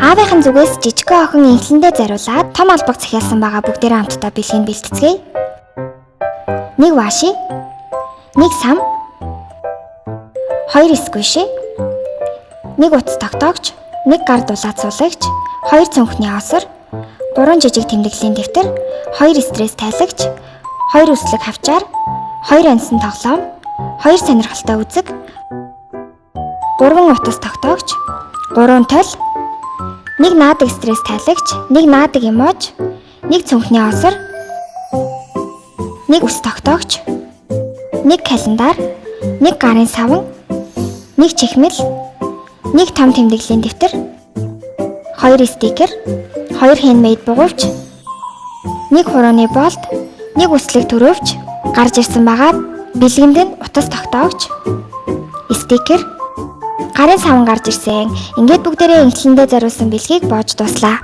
Аавынхан зүгээс жижигхэн охин инхлэндээ зариулаад том албаг захиалсан байгаа бүгдээрээ хамтдаа бэлгийг бэлтгэцгээе. 1 ваши, 1 сам, 2 сквиши, 1 утас тогтоогч, 1 гар дулаацуулагч, 2 цүнхний осор, 3 жижиг тэмдэглэлийн дэвтэр, 2 стресс тайлагч, 2 үслэг хавчаар, 2 ансан тоглоом, 2 сонирхолтой үзэг, 3 утас тогтоогч, 3 тол, 1 наадаг стресс тайлагч, 1 наадаг эмож, 1 цүнхний осор, 1 ус тогтоогч, 1 календар, 1 гарын саван, 1 чихмэл, 1 том тэмдэглэлийн дэвтэр, 2 стикер, 2 хендмейд бугуувч, 1 хурууны болт, 1 үслэг төрөвч, гарч ирсэн байгаа бэлгэнд нь утас тогтоогч, стикер, гарын саван гарч ирсэн. Ингээд бүгдээрээ инхлэндээ зариулсан бэлгийг боож дуслаа.